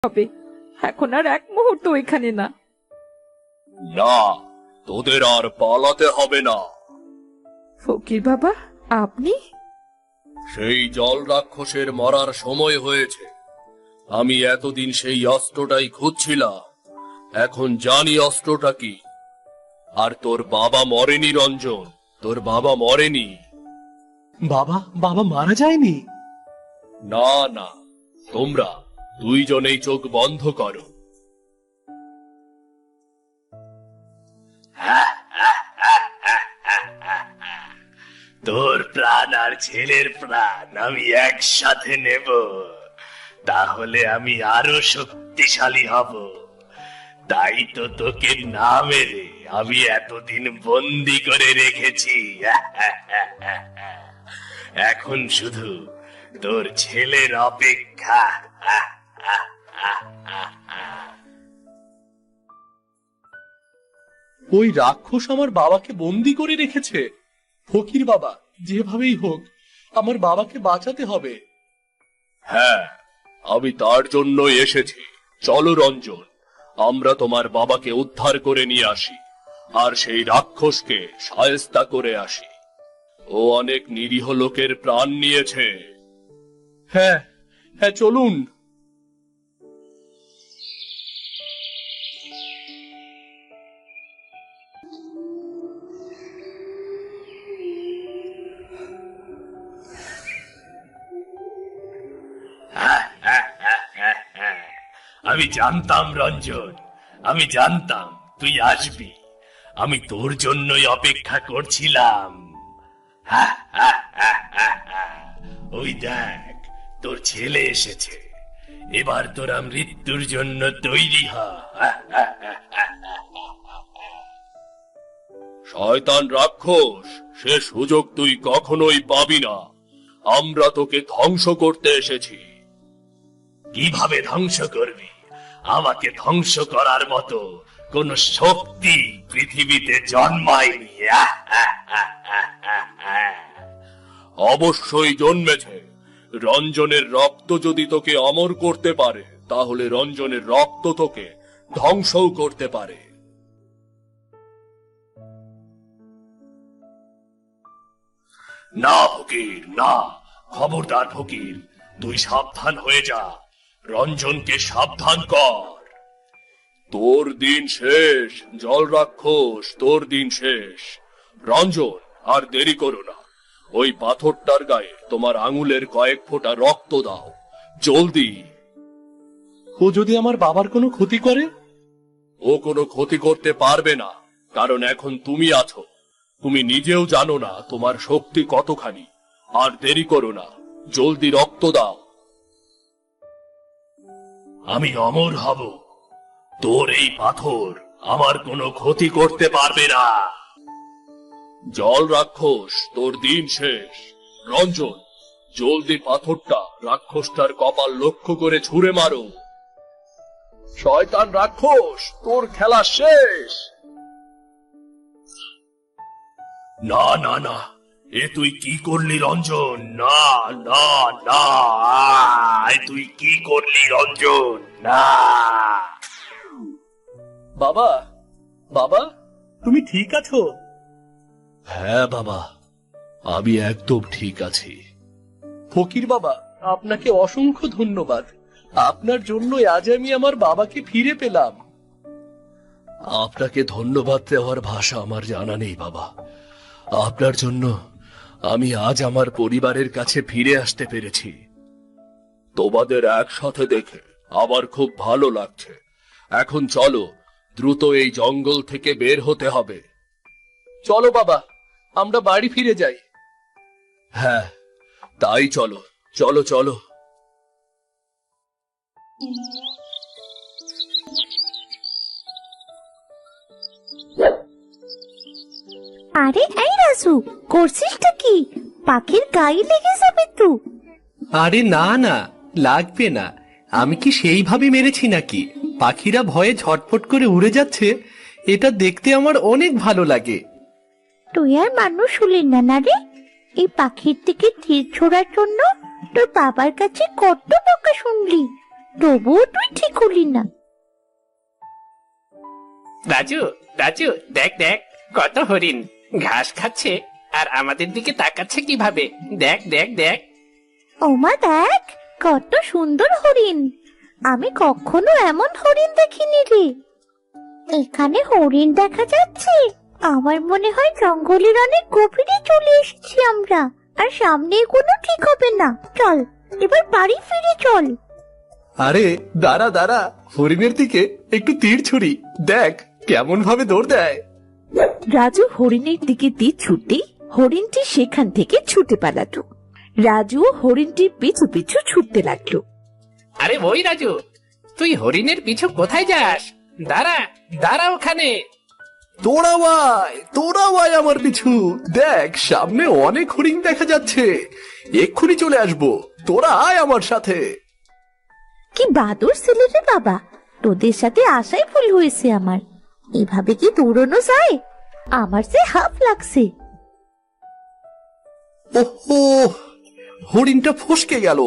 হবে। এখন আর এক মুহূর্ত এখানে না। না, তোদের আর পালাতে হবে না। ফকির বাবা, আপনি? সেই জল রাক্ষসের মরার সময় হয়েছে। আমি এতদিন সেই অস্ত্রটাই খুঁজছিলাম। এখন জানি অস্ত্রটা কি। আর তোর বাবা মরেনি রঞ্জন, তোর বাবা মরেনি। বাবা বাবা মারা যায়নি? না না, তোমরা দুইজনেই চোখ বন্ধ করো। তোর প্রাণ আর ছেলের প্রাণ আমি একসাথে নেব, তাহলে আমি আরো শক্তিশালী হব। তাই তো তোকে না মেরে আমি এতদিন বন্দি করে রেখেছি। এখন শুধু তোর ছেলের অপেক্ষা। ওই রাক্ষস আমার বাবাকে বন্দি করে রেখেছে। ফকির বাবা, যেভাবেই হোক আমার বাবাকে বাঁচাতে হবে। হ্যাঁ, আমি তার জন্যই এসেছি। চলো রঞ্জন, আমরা তোমার বাবাকে উদ্ধার করে নিয়ে আসি আর সেই রাক্ষসকে শায়েস্তা করে আসি। ও অনেক নিরীহ লোকের প্রাণ নিয়েছে। হ্যাঁ হ্যাঁ, চলুন। আমি জানতাম রঞ্জন, আমি জানতাম তুই আসবি। আমি তোর জন্যই অপেক্ষা করছিলাম। ওই দেখ, তোর ছেলে এসেছে। এবার তোরা মৃত্যুর জন্য তৈরি হ। শয়তান রাক্ষস, সে সুযোগ তুই কখনোই পাবি না। আমরা তোকে ধ্বংস করতে এসেছি। কিভাবে ধ্বংস করবি? আমাকে ধ্বংস করার মতো কোন শক্তি পৃথিবীতে জন্মায়নি। অবশ্যই জন্মেছে। রঞ্জনের রক্ত যদি তোকে অমর করতে পারে, তাহলে রঞ্জনের রক্ত তোকে ধ্বংসও করতে পারে। না ফকির, না, খবরদার ফকির, তুই সাবধান হয়ে যা। রঞ্জনকে সাবধান কর। তোর দিন শেষ, জল রাক্ষস, তোর দিন শেষ। রঞ্জন, আর দেরি করো না। ওই পাথরটার গায়ে তোমার আঙুলের কয়েক ফোঁটা রক্ত দাও, জলদি। ও যদি আমার বাবার কোনো ক্ষতি করে? ও কোনো ক্ষতি করতে পারবে না, কারণ এখন তুমি আছো। তুমি নিজেও জানো না তোমার শক্তি কতখানি। আর দেরি করো না, জলদি রক্ত দাও। আমি অমর হব। তোর এই পাথর আমার কোনো ক্ষতি করতে পারবে না। জল রাক্ষস, তোর দিন শেষ। রঞ্জন, জলদি পাথরটা রাক্ষসটার কপাল লক্ষ্য করে ছুঁড়ে মারো। শয়তান রাক্ষস, তোর খেলা শেষ। না না না, এ তুই কি করলি রঞ্জন? না না না, এ তুই কি করলি রঞ্জন? না। বাবা, বাবা, তুমি ঠিক আছো? হ্যাঁ বাবা, আমি একদম ঠিক আছি। ফকির বাবা, আপনাকে অসংখ্য ধন্যবাদ। আপনার জন্য আজ আমি আমার বাবাকে ফিরে পেলাম। আপনাকে ধন্যবাদ দেওয়ার ভাষা আমার জানা নেই বাবা। আপনার জন্য আমি আজ আমার পরিবারের কাছে ফিরে আসতে পেরেছি। তোমাদের একসাথে দেখে আমার খুব ভালো লাগছে। এখন চলো, দ্রুত এই জঙ্গল থেকে বের হতে হবে। চলো বাবা, আমরা বাড়ি ফিরে যাই। হ্যাঁ, তাই চলো, চলো চলো। আরে এই রাজু, করছিসটা কি? পাখির গায়ে লেগে যাবে তো। আরে না না, লাগবে না। আমি কি সেইভাবে মেরেছি নাকি? পাখিরা ভয়ে ঝটফট করে উড়ে যাচ্ছে, এটা দেখতে আমার অনেক ভালো লাগে। তুই আর মানুষ হলি না না রে? এই পাখির থেকে তীর ছোড়ার জন্য তোর বাবার কাছে কত বকা শুনলি। তবুও তুই ঠিক হলি না। রাজু, রাজু, দেখ দেখ কত হরিণ ঘাস খাচ্ছে আর আমাদের দিকে তাকাচ্ছে কিভাবে। দেখ দেখ দেখ। ওমা দেখ, কত সুন্দর হরিণ। আমি কখনো এমন হরিণ দেখিনি রে। এখানে হরিণ দেখা যাচ্ছে? আমার মনে হয় জঙ্গলের অনেক গভীরে চলে এসেছি আমরা, আর সামনে কোনো ঠিক হবে না। চল এবার বাড়ি ফিরে চল। আরে দাঁড়া দাঁড়া, হরিণের দিকে একটু তীর ছুরি, দেখ কেমন ভাবে দৌড় দেয়। রাজু হরিণের দিকে তীর ছুটতেই হরিণটি সেখান থেকে ছুটে পালালো। রাজু হরিণটির পিছু পিছু ছুটতে লাগলো। আরে ওই রাজু, তুই হরিণের পিছু কোথায় যাস? দাঁড়া দাঁড়া ওখানে। তোরাও আয় আমার পিছু, দেখ সামনে অনেক হরিণ দেখা যাচ্ছে, এক্ষুনি চলে আসবো, তোরা আয় আমার সাথে। কি বাদর ছেলে রে বাবা, তোদের সাথে আসাই ভুল হয়েছে আমার। এভাবে কি দৌড়ানো যায়? আমার যে হাফ লাগছে। ওহো, হরিণটা ফসকে গেল।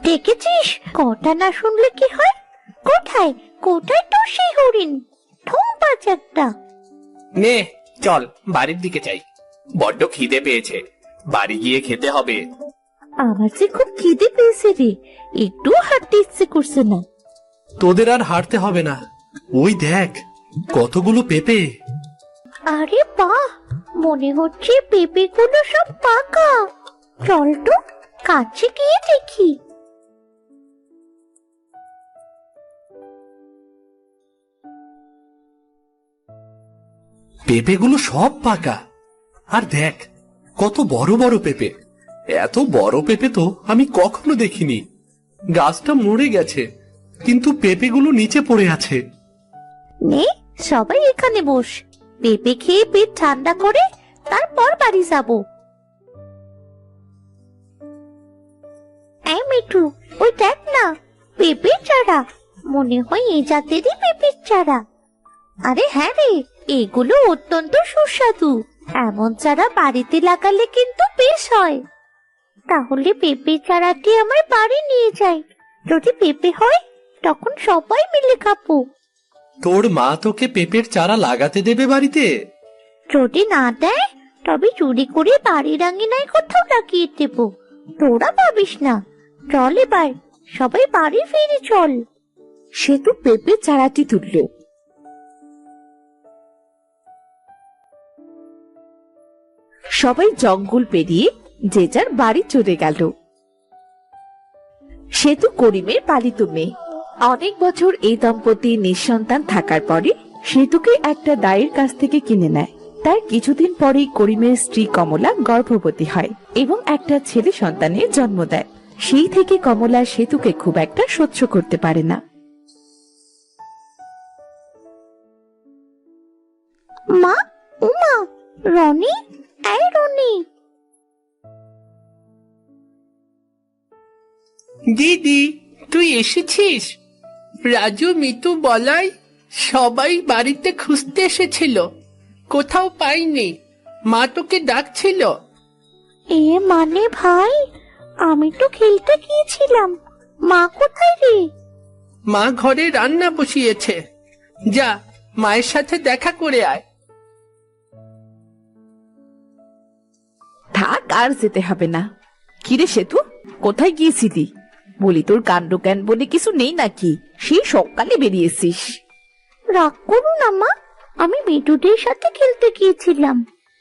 দেখেছিস কথা না শুনলে কি হয়? কোথায় কোথায় তোর সেই হরিণ? ঠোঁ পাঁচ একটা। নে চল বাড়ির দিকে যাই, বড্ড খিদে পেয়েছে, বাড়ি গিয়ে খেতে হবে। আমার যে খুব খিদে পেয়েছে রে, একটু হাঁটতে ইচ্ছে করছে না। তোদের আর হাঁটতে হবে না, ওই দেখ কতগুলো পেঁপে। আরে বাহ, মনে হচ্ছে পেঁপেগুলো সব পাকা। চল তো কাছে গিয়ে দেখি। পেঁপেগুলো সব পাকা, আর দেখ কত বড় বড় পেঁপে। এত বড় পেঁপে তো আমি কখনো দেখিনি। গাছটা মরে গেছে, কিন্তু পেঁপেগুলো নিচে পড়ে আছে। নে সবাই এখানে বস, পেঁপে খেয়ে পেট ঠান্ডা করে তারপর বাড়ি যাব। এই মিঠু, ওই দেখ না, পেঁপের চারা। মনে হয় এই জাতেরই পেঁপের চারা। আরে হ্যাঁ রে, এগুলো অত্যন্ত সুস্বাদু। এমন চারা বাড়িতে লাগালে কিন্তু বেশ হয়। তাহলে পেঁপে চারাটি আমার বাড়ি নিয়ে যাই। যদি পেঁপে হয় তখন সবাই মিলে খাবো। তোর মা তোকে পেঁপের চারা লাগাতে দেবে বাড়িতে? যদি না দেয় তবে চুরি করে বাড়ির আঙিনায় কোথাও লাগিয়ে দেব। তোরা ভাবিস না। চল এবার সবাই বাড়ি ফিরে চল। সে তো পেঁপে চারাটি তুলল। সবাই জঙ্গল পেরিয়ে যে যার বাড়ি চলে গেল। সেতু করিমের পালিত মেয়ে। অনেক বছর এই দম্পতি নিঃসন্তান থাকার পরে সেতুকে একটা দায়ের কাছ থেকে কিনে নেয়। তার কিছুদিন পরেই করিমের স্ত্রী কমলা গর্ভবতী হয় এবং একটা ছেলে সন্তানের জন্ম দেয়। সেই থেকে কমলা সেতুকে খুব একটা সহ্য করতে পারে না। মা, উমা, রনি, এই রনি। দিদি, তুই এসেছিস? রাজু, মিতু, বলাই সবাই বাড়িতে খুঁজতে এসেছিল, কোথাও পাইনি। মা তোকে ডাকছিল। এ মানে ভাই, আমি তো খেলতে গিয়েছিলাম। মা কোথায় রে? মা ঘরে রান্না বসিয়েছে, যা মায়ের সাথে দেখা করে আয়। থাক, আর যেতে হবে না। কিরে সেতু, কোথায় গিয়েছিলি? বলি তোর কাণ্ড জ্ঞান বলে কিছু নেই নাকি? সেই সকালে বেরিয়েছিস। রাগ করো না মা, আমি বিটুদের সাথে খেলতে গিয়েছিলাম।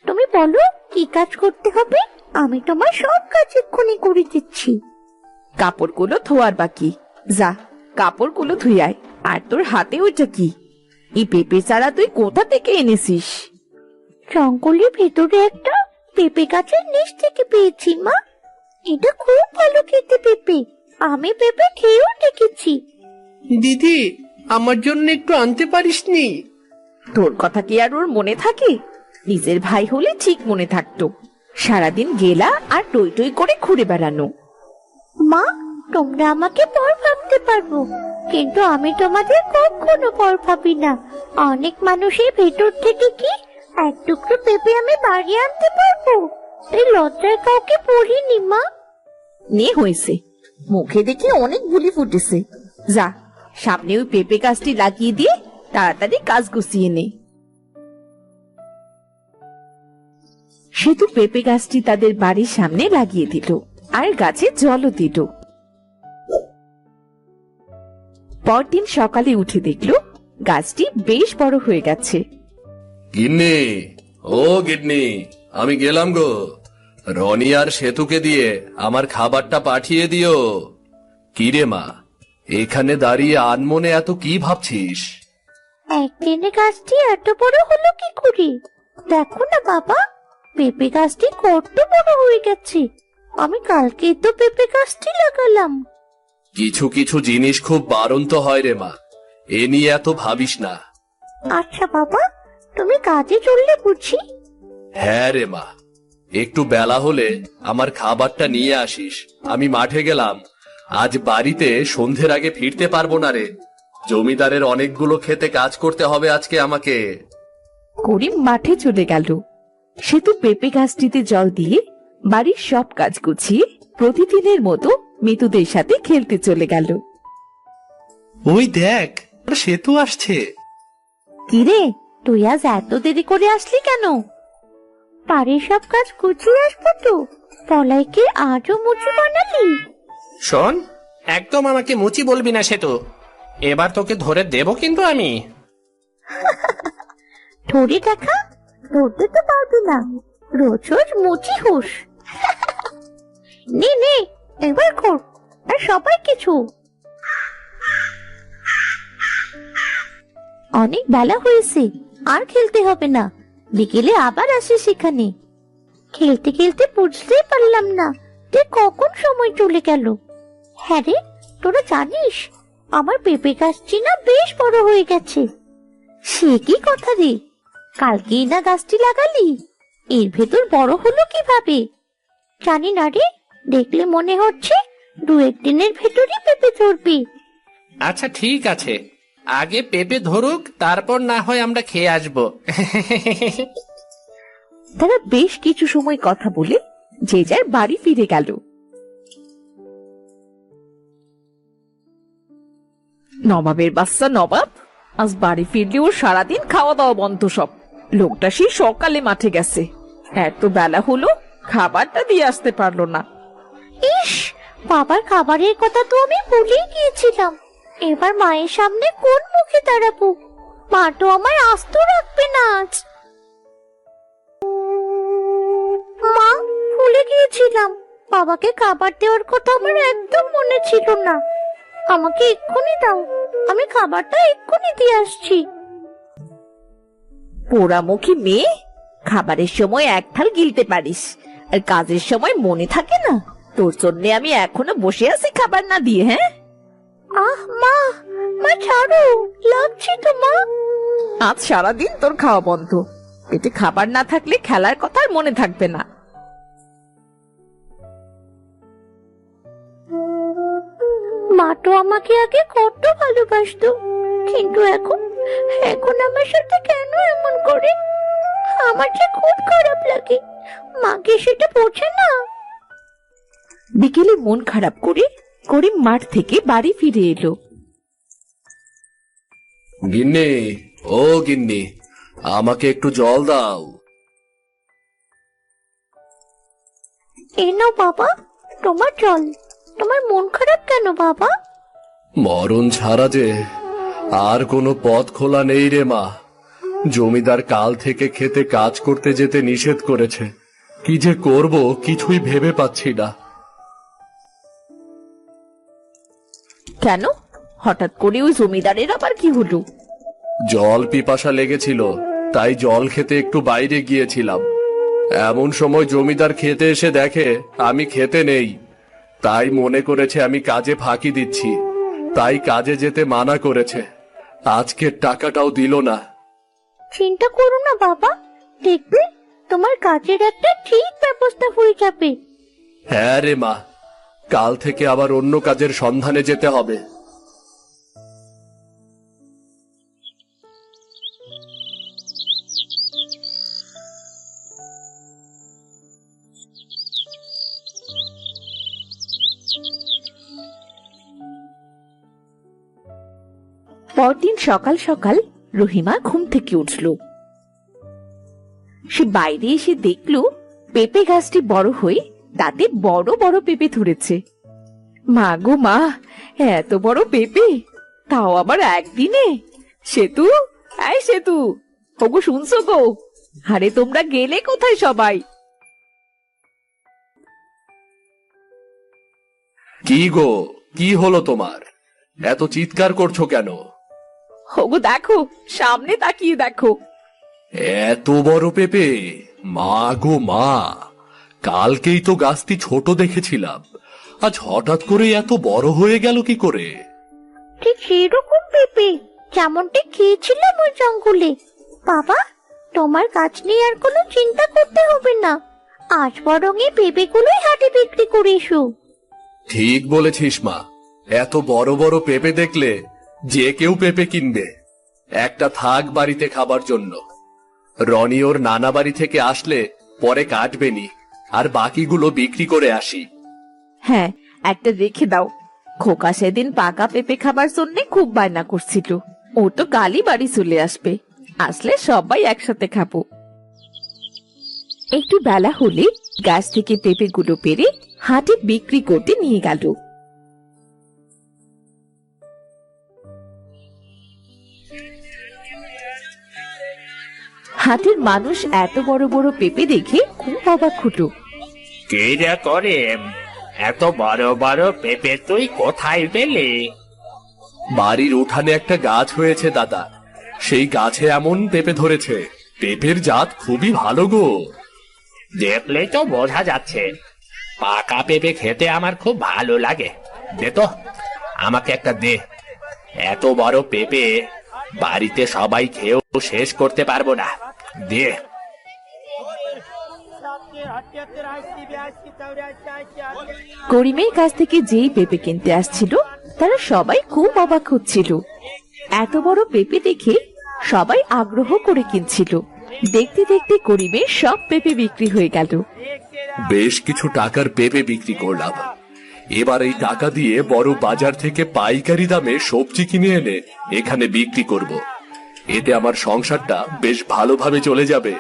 তুমি বলো কি কাজ করতে হবে, আমি তোমার সব কাজ এক্ষুনি করে দিচ্ছি। কাপড়গুলো ধোয়ার বাকি, যা কাপড়গুলো ধুই আয়। আর তোর হাতে ওইটা কি? এই পেঁপে চারা তুই কোথা থেকে এনেছিস? জঙ্গলের ভেতরে একটা পেঁপে গাছের নিচ থেকে পেয়েছি মা। এটা খুব ভালো খেতে পেঁপে, আমি পেঁপে খেয়েও দেখেছি। দিদি, আমার জন্য একটু আনতে পারিসনি? তোর কথা কি আর ওর মনে থাকে? নিজের ভাই হলে ঠিক মনে থাকতো। সারাদিন গেলা আর টই টই করে ঘুরে বেড়ানো। মা, তোমরা আমাকে পর ভাবতে পারবো, কিন্তু আমি তোমাদের কখনো পর ভাবি না। অনেক মানুষের ভেতর থেকে কি এক টুকরো পেঁপে আমি বাড়ি আনতে পারবো? এই লজ্জায় কাউকে পড়িনি মা। নে হয়েছে, মুখে দেখে অনেক বুলি ফুটেছে। যা, সামনে ওই পেঁপে গাছটি লাগিয়ে দিয়ে তাড়াতাড়ি কাজ গুছিয়ে নে। সেতু পেঁপে গাছটি তাদের বাড়ির সামনে লাগিয়ে দিল আর গাছে জলও দিল। পরদিন সকালে উঠে দেখলো গাছটি বেশ বড় হয়ে গেছে। গিন্নি, ও গিন্নি, আমি গেলাম গো। রনি আর সেতুকে দিয়ে আমার খাবারটা পাঠিয়ে দিও। কিরে মা, এখানে দাঁড়িয়ে আনমনে এত কি ভাবছিস? একদিনে গাছটি এত বড় হলো কি করে? দেখো না বাবা, পেঁপে গাছটি কত বড় হয়ে গেছে। আমি কালকে তো পেঁপে গাছটি লাগালাম। কিছু কিছু জিনিস খুব বাড়ন্ত হয় রে মা, এ নিয়ে এত ভাবিস না। আচ্ছা বাবা, তুমি কাজে চললে বুঝি? হ্যাঁ রে মা, একটু বেলা হলে আমার খাবারটা নিয়ে আসিস। আমি মাঠে গেলাম, আজ বাড়িতে সন্ধ্যের আগে ফিরতে পারবো না রে। জমিদারের অনেকগুলো খেতে কাজ করতে হবে আজকে আমাকে। করিম মাঠে চলে গেল। সেতু পেঁপে গাছটিতে জল দিয়ে বাড়ির সব কাজ গুছিয়ে প্রতিদিনের মতো মিতুদের সাথে খেলতে চলে গেল। ওই দেখ, সেতু আসছে। কিরে, তুই আজ এত দেরি করে আসলি কেন? বাড়ির সব কাজ গুছিয়ে আসবো তো। পলাইকে আজও মুচি বানালি? শোন, একদম আমাকে মুচি বলবি না সেতু। এবার তোকে ধরে দেব কিন্তু আমি। ধরে দেখা, ধরতে তো পারবি না। রোজ রোজ মুচি হুস। নে নে, এবার কর, আর সবাই কিছু। অনেক বেলা হয়েছে, আর খেলতে হবে না। বিকেলে আবার আসিস এখানে। খেলতে খেলতে বুঝতেই পারলাম না যে কখন সময় চলে গেল। হ্যাঁ রে, তোরা জানিস আমার পেঁপে গাছটি না বেশ বড় হয়ে গেছে। সে কি কথা রে, কালকেই না গাছটি লাগালি, এর ভেতর বড় হলো কিভাবে? জানি না রে, দেখলে মনে হচ্ছে দু একদিনের ভেতরই পেঁপে ধরবে। আচ্ছা ঠিক আছে, আগে পেঁপে ধরুক, তারপর না হয় আমরা খেয়ে আসবো। তারা বেশ কিছু সময় কথা বলে যে যার বাড়ি ফিরে গেল। নবাবের বাচ্চা নবাব আজ বাড়ি ফিরলেও সারাদিন খাওয়া দাওয়া বন্ধ সব। লোকটা সেই সকালে মাঠে গেছে, এত বেলা হলো খাবারটা দিয়ে আসতে পারলো না। ইস, বাবার খাবারের কথা তো আমি ভুলেই গিয়েছিলাম। এবার মায়ের সামনে কোন মুখে দাঁড়াবো? মা তো আমায় আস্ত রাখবে না আজ। মা, ভুলে গিয়েছিলাম, বাবাকে খাবার দেওয়ার কথা আমার একদম মনে ছিল না। আমাকে এক্ষুনি দাও, আমি খাবারটা এক্ষুনি দিয়ে আসছি। পোড়ামুখী মেয়ে, খাবারের সময় এক থাল গিলতে পারিস আর কাজের সময় মনে থাকে না? তোর জন্য আমি এখনো বসে আছি খাবার না দিয়ে। হ্যাঁ, আহ মা, মা ছাড়ো, লাগছে তো মা। আজ সারাদিন তোর খাওয়া বন্ধ। পেটে খাবার না থাকলে খেলার কথা আর মনে থাকবে না। মা তো আমাকে আগে কত ভালোবাসতো, কিন্তু এখন এখন আমার সাথে কেন এমন করে? আমার যে খুব খারাপ লাগে, মাকে সেটা বোঝে না। বিকেলে মন খারাপ করে করিম মাঠ থেকে বাড়ি ফিরে এলো। গিন্নি, ও গিন্নি, আমাকে একটু জল দাও। এই নাও বাবা, তোমার জল। তোমার মন খারাপ কেন বাবা? মরণ ছাড়া যে আর কোনো পথ খোলা নেই রে মা। জমিদার কাল থেকে খেতে কাজ করতে যেতে নিষেধ করেছে। কি যে করব কিছুই ভেবে পাচ্ছি না। কেন, হঠাৎ করে ওই জমিদারের আবার কি হলো? জল পিপাসা লেগেছিল, তাই জল খেতে একটু বাইরে গিয়েছিলাম। এমন সময় জমিদার খেতে এসে দেখে আমি খেতে নেই, তাই মনে করেছে আমি কাজে ফাঁকি দিচ্ছি, তাই কাজে যেতে মানা করেছে। আজকের টাকাটাও দিল না। চিন্তা করো না বাবা, দেখবে তোমার কাজের একটা ঠিক ব্যবস্থা হয়ে যাবে। হ্যাঁ রে মা, কাল থেকে আবার অন্য কাজের সন্ধানে যেতে হবে। পরদিন সকাল সকাল রহিমা ঘুম থেকে উঠল। সে বাইরে এসে দেখল পেঁপে গাছটি বড় হয়ে তাতে বড় বড় পেঁপে ধরেছে। মা গো মা, এত বড় পেঁপে, তাও আবার একদিনে! সেতু, এই সেতু, ওগো শুনছো গো? আরে তোমরা গেলে কোথায় সবাই? কি গো, কি হলো তোমার? এত চিৎকার করছো কেন? ওগো দেখো, সামনে তাকিয়ে দেখো। এত বড় পেঁপে! মা গো মা, কালকেই তো গাছটি ছোট দেখেছিলাম, আজ হঠাৎ করে এত বড় হয়ে গেল কি করে? ঠিক সেরকম পেঁপে যেমনটি খেয়েছিলাম ওই জঙ্গলে। বাবা, তোমার গাছ নিয়ে আর কোনো চিন্তা করতে হবে না। আজ বরং এই পেঁপেগুলোই হাটে বিক্রি করে এসো। ঠিক বলেছিস মা, এত বড় বড় পেঁপে দেখলে যে কেউ পেঁপে কিনবে। একটা থাক বাড়িতে খাবার জন্য। রনি ওর নানা বাড়ি থেকে আসলে পরে কাটবেনি, আর বাকিগুলো বিক্রি করে আসি। হ্যাঁ, একটা রেখে দাও। খোকা সেদিন পাকা পেঁপে খাবার জন্য খুব বায়না করছিল। ও তো কালই বাড়ি চলে আসবে, আসলে সবাই একসাথে খাবো। একটু বেলা হলে গাছ থেকে পেঁপেগুলো পেরে হাটে বিক্রি করতে নিয়ে গেল। হাটের মানুষ এত বড় বড় পেঁপে দেখে খুব অবাক হলো। কে রে করে এত বড় বড় পেঁপে তুই কোথায় পেলে? বাড়ির উঠানে একটা গাছ হয়েছে দাদা, সেই গাছে এমন পেঁপে ধরেছে। পেঁপের জাত খুবই ভালো গো। দেখলেই তো বোঝা যাচ্ছে। পাকা পেঁপে খেতে আমার খুব ভালো লাগে। দে তো, আমাকে একটা দে। এত বড় পেঁপে বাড়িতে সবাই খেয়েও শেষ করতে পারবো না। দে। করিমের কাছ থেকে যেই পেঁপে কিনতে আসছিল তারা সবাই খুব অবাক হচ্ছিল। এত বড় পেঁপে দেখে সবাই আগ্রহ করে কিনছিল। দেখতে দেখতে করিমের সব পেঁপে বিক্রি হয়ে গেল। বেশ কিছু টাকার পেঁপে বিক্রি করলাম। এবার এই টাকা দিয়ে বড় বাজার থেকে পাইকারি দামে সবজি কিনে এনে এখানে বিক্রি করব। এতে আমার সংসারটা বেশ ভালোভাবে চলে যাবে।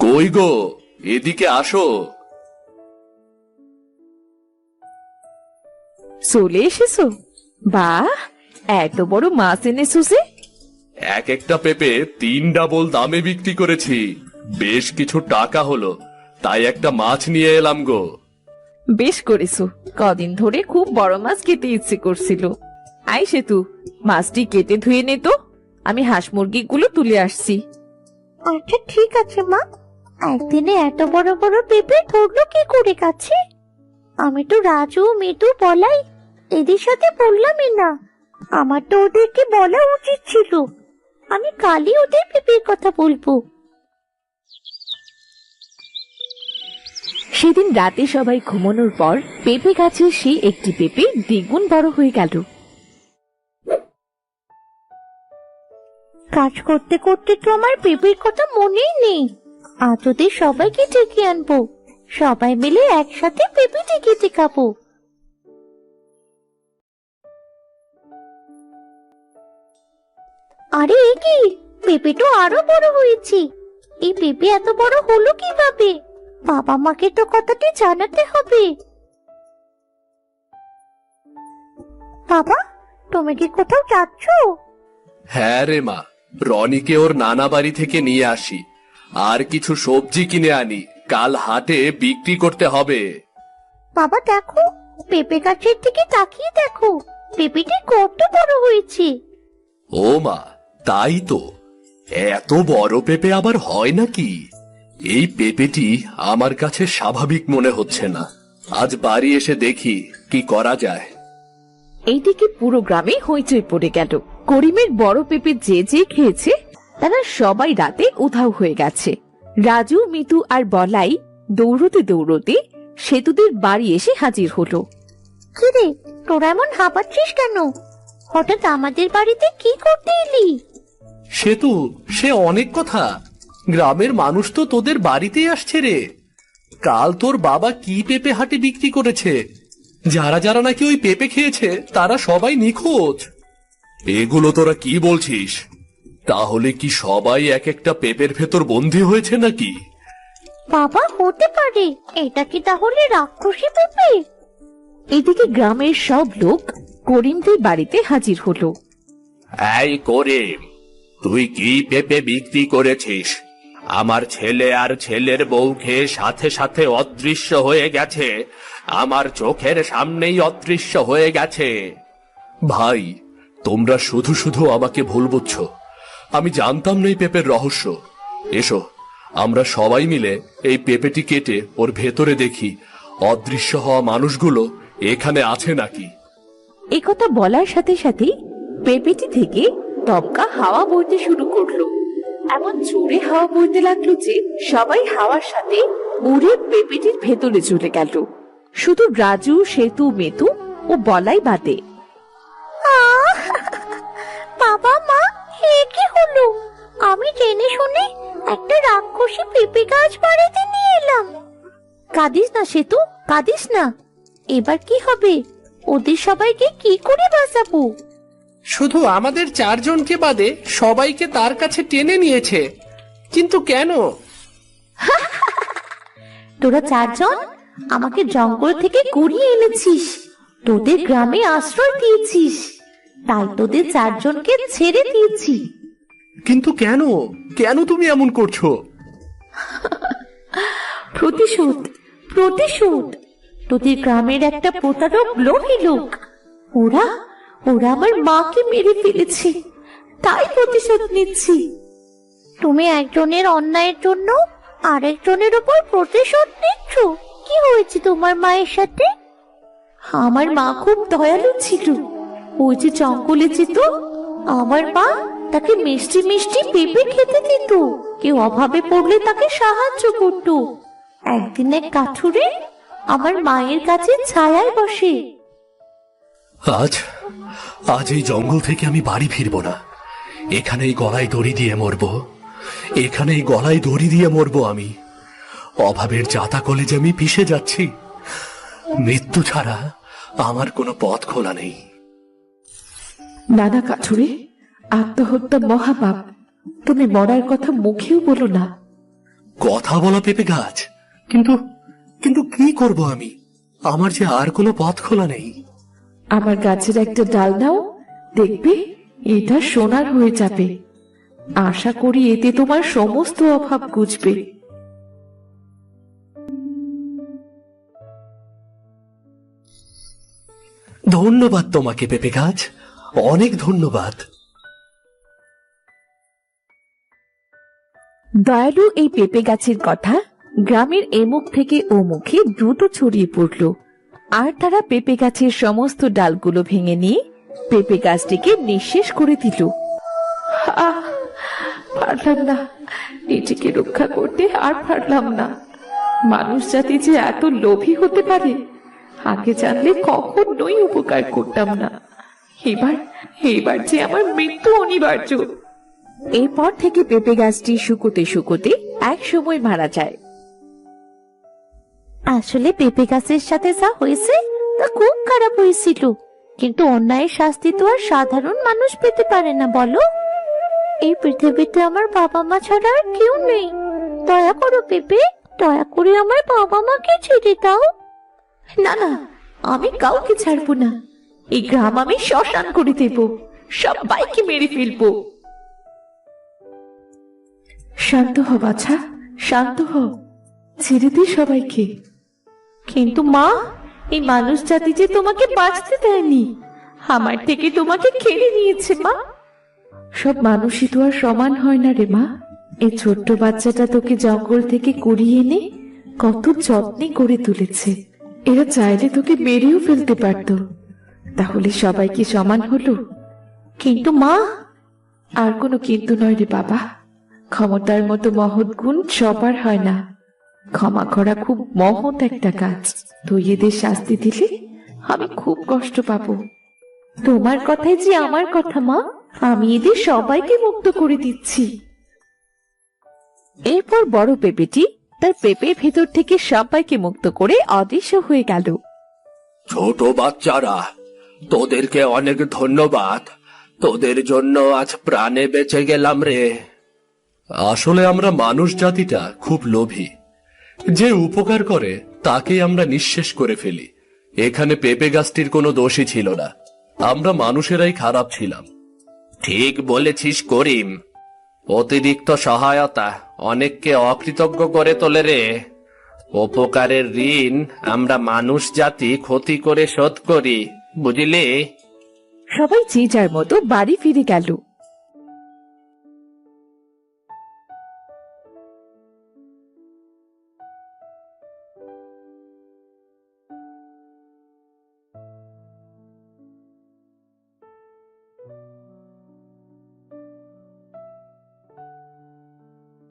কই গো, এদিকে আসো। চলে এসেছো? বাহ, এত বড় মাছ এনেছো যে! এক একটা পেঁপে 3 ডাবল দামে বিক্রি করেছি। বেশ কিছু টাকা হলো, তাই একটা মাছ নিয়ে এলাম গো। বেশ করেছো, কদিন ধরে খুব বড় মাছ খেতে ইচ্ছে করছিল। আই সেতু, মাছটি কেটে ধুয়ে নে তো, আমি হাঁস মুরগিগুলো তুলে আসছি। আচ্ছা ঠিক আছে মা। একদিনে এত বড় বড় পেঁপে ধরলো কি করে কাছে? আমি তো রাজু, মিতু, বলাই এদের সাথে বললামই না। আমার তো ওদেরকে বলা উচিত ছিল। আমি কালই ওদের পেঁপের কথা বলবো। সেদিন রাতে সবাই ঘুমানোর পর পেঁপে গাছে সেই একটি পেঁপে দ্বিগুণ বড় হয়ে গেল। কাজ করতে করতে তো আমার পেঁপের কথা মনেই নেই। আজ ওদের সবাইকে ডেকে আনবো, সবাই মিলে একসাথে পেঁপে টিকিতে খাবো। আরে এ কি, পেঁপে তো আরো বড় হয়েছে। এই পেঁপে এত বড় হলো কিভাবে? বাবা মাকে তো কথাটি জানাতে হবে। বাবা, তুমি কি কোথাও যাচ্ছ? হ্যাঁ রে মা, রনিকে ওর নানা বাড়ি থেকে নিয়ে আসি, আর কিছু সবজি কিনে আনি, কাল হাটে বিক্রি করতে হবে। বাবা দেখো, পেঁপে গাছের দিকে তাকিয়ে দেখো, পেঁপেটি কত বড় হয়েছে। ও মা, তাই তো। এত বড় পেঁপে আবার হয় নাকি? এই পেঁপেটি আমার কাছে স্বাভাবিক মনে হচ্ছে না। আজ বাড়ি এসে দেখি কি করা যায়। এইদিকে পুরো গ্রামে হইচই পড়ে গেল। করিমের বড় পেঁপে যে যে খেয়েছে তারা সবাই রাতে উধাও হয়ে গেছে। রাজু, মিতু আর বলাই দৌড়তে দৌড়তে সেতুদের বাড়ি এসে হাজির হলো। কিরে, তোরা এমন হাঁপাচ্ছিস কেন? হঠাৎ আমাদের বাড়িতে কি করতে এলি? সে অনেক কথা। গ্রামের মানুষ তো তোদের বাড়িতেই আসছে রে। কাল তোর বাবা কি পেঁপে হাটে বিক্রি করেছে, যারা যারা নাকি ওই পেঁপে খেয়েছে তারা সবাই নিখোঁজ। এগুলো তোরা কি বলছিস? তাহলে কি সবাই এক একটা পেপের ভেতর বন্দী হয়েছে নাকি? বাবা, হতে পারে। এটা কি তাহলে রাক্ষসী পেঁপে? এদিকে গ্রামের সব লোক করিমদের বাড়িতে হাজির হলো। এই করিম, তুই কি পেঁপে বিক্রি করেছিস? আমার ছেলে আর ছেলের বউ খেয়ে সাথে সাথে অদৃশ্য হয়ে গেছে, আমার চোখের সামনেই অদৃশ্য হয়ে গেছে। ভাই, তোমরা শুধু শুধু আমাকে ভুল বুঝছো। আমি জানতাম না এই পেঁপের রহস্য। এসো, আমরা সবাই মিলে এই পেঁপেটি কেটে ওর ভেতরে দেখি অদৃশ্য হওয়া মানুষগুলো এখানে আছে নাকি। একথা বলার সাথে সাথেই পেঁপেটি থেকে দমকা হাওয়া বইতে শুরু করলো। এমন জোরে হাওয়া বইতে লাগলো যে সবাই হাওয়ার সাথে উড়ে পেঁপেটির ভেতরে চলে গেল। শুধু রাজু, সেতু, মেতু ও বলাই বাদে। বাবা, মা, এ কি হলো? আমি জেনে শুনে একটা রাক্ষসী পেঁপে গাছ বাড়িতে নিয়ে এলাম। কাঁদিস না সেতু, কাঁদিস না। এবার কি হবে? ওদের সবাইকে কি করে বাঁচাবো? শুধু আমাদের 4 জনকে বাদে সবাইকে তার কাছে টেনে নিয়েছে, কিন্তু কেন? তোরা 4 জন আমাকে জঙ্গল থেকে কুড়িয়ে এনেছিস, তোদের গ্রামে আশ্রয় দিয়েছিস, তাই তোদের 4 জনকে ছেড়ে দিয়েছি। কিন্তু কেন, কেন তুমি এমন করছো? প্রতিশোধ, প্রতিশোধ। তোদের গ্রামের একটা প্রতারক লোভী লোক, ওরা ওরা আমার মাকে মেরে ফেলেছে, তাই প্রতিশোধ নিচ্ছি। তুমি একজনের অন্যায়ের জন্য আরেকজনের উপর প্রতিশোধ নিচ্ছ? কি হয়েছে তোমার মায়ের সাথে? আমার মা খুব দয়ালু ছিল। ওই যে জঙ্গলে যেত, আমার মা তাকে মিষ্টি মিষ্টি পেঁপে খেতে দিত। কেউ অভাবে পড়লে তাকে সাহায্য করত। একদিন এক কাঠুরে আমার মায়ের কাছে ছায়ায় বসে। আজ আজ এই জঙ্গল থেকে আমি বাড়ি ফিরবো না। এখানেই গলায় দড়ি দিয়ে মরবো, এখানেই গলায় দড়ি দিয়ে মরবো আমি। অভাবের জাতা কলেজে আমি পিষে যাচ্ছি। মৃত্যু ছাড়া আমার কোনো পথ খোলা নেই। নানা কাঠুরে, আত্মহত্যা মহাপাপ। তুমি মরার কথা মুখেও বলো না। কথা বলা পেঁপে গাছ, কিন্তু কিন্তু কি করব আমি? আমার যে আর কোনো পথ খোলা নেই। আমার গাছের একটা ডাল নাও, দেখবে এটা সোনার হয়ে যাবে। আশা করি এতে তোমার সমস্ত অভাব ঘুচবে। ধন্যবাদ তোমাকে পেঁপে গাছ, অনেক ধন্যবাদ। দয়ালু এই পেঁপে গাছের কথা গ্রামের এমুখ থেকে ও মুখে দ্রুত ছড়িয়ে পড়ল, আর তারা পেঁপে গাছের সমস্ত ডালগুলো ভেঙে নিয়ে পেঁপে গাছটিকে নিঃশেষ করে দিল। পারলাম না, নিজেকে রক্ষা করতে আর পারলাম না। মানুষ জাতি যে এত লোভী হতে পারে, আগে জানলে কখনোই উপকার করতাম না। এবার এবার যে আমার মৃত্যু অনিবার্য। এরপর থেকে পেঁপে গাছটি শুকোতে শুকোতে এক সময় মারা যায়। আসলে পেঁপে গাছের সাথে যা হয়েছে তা খুব খারাপ হয়েছিল, কিন্তু অন্যায়ের শাস্তি তো আর সাধারণ মানুষ পেতে পারে না, বলো? এই পৃথিবীতে আমার বাবা মা ছাড়া আর কেউ নেই। দয়া করো পেঁপে, দয়া করে আমার বাবা মাকে ছেড়ে দাও। না না, আমি কাউকে ছাড়বো না। এই গ্রাম আমি শ্মশান করে দেব, সবাইকে মেরে ফেলবো। শান্ত হ বাছা, শান্ত হ, ছেড়ে দে সবাইকে। কিন্তু মা, এই মানুষ জাতি যে তোমাকে বাঁচতে দেয়নি, আমার থেকে তোমাকে কেড়ে নিয়েছে মা। সব মানুষই তো আর সমান হয় না রে মা। এই ছোট্ট বাচ্চাটা তোকে জঙ্গল থেকে কুড়িয়ে এনে কত যত্নে করে তুলেছে। এরা চাইলে তোকে মেরেও ফেলতে পারতো, তাহলে সবাই কি সমান হলো? কিন্তু মা, আর কোনো কিন্তু নয় রে বাবা। ক্ষমতার মতো মহৎ গুণ সবার হয় না। ক্ষমা করা খুব মহৎ একটা কাজ। তুই এদের শাস্তি দিলে আমি খুব কষ্ট পাবো। তোমার কথাই যে আমার কথা মা, আমি এদের সবাইকে মুক্ত করে দিচ্ছি। এরপর বড় পেঁপেটি তার পেঁপের ভেতর থেকে সবাইকে মুক্ত করে অদৃশ্য হয়ে গেল। ছোট বাচ্চারা, তোদেরকে অনেক ধন্যবাদ। তোদের জন্য আজ প্রাণে বেঁচে গেলাম রে। আসলে আমরা মানুষ জাতিটা খুব লোভী। যে উপকার করে তাকেই আমরা নিঃশেষ করে ফেলি। এখানে পেঁপে গাছটির কোনো দোষই ছিল না, আমরা মানুষেরাই খারাপ ছিলাম। ঠিক বলেছিস করিম, অতিরিক্ত সহায়তা অনেককে অকৃতজ্ঞ করে তোলে রে। উপকারের ঋণ আমরা মানুষ জাতি ক্ষতি করে শোধ করি, বুঝলি? সবাই যে যার মতো বাড়ি ফিরে গেল।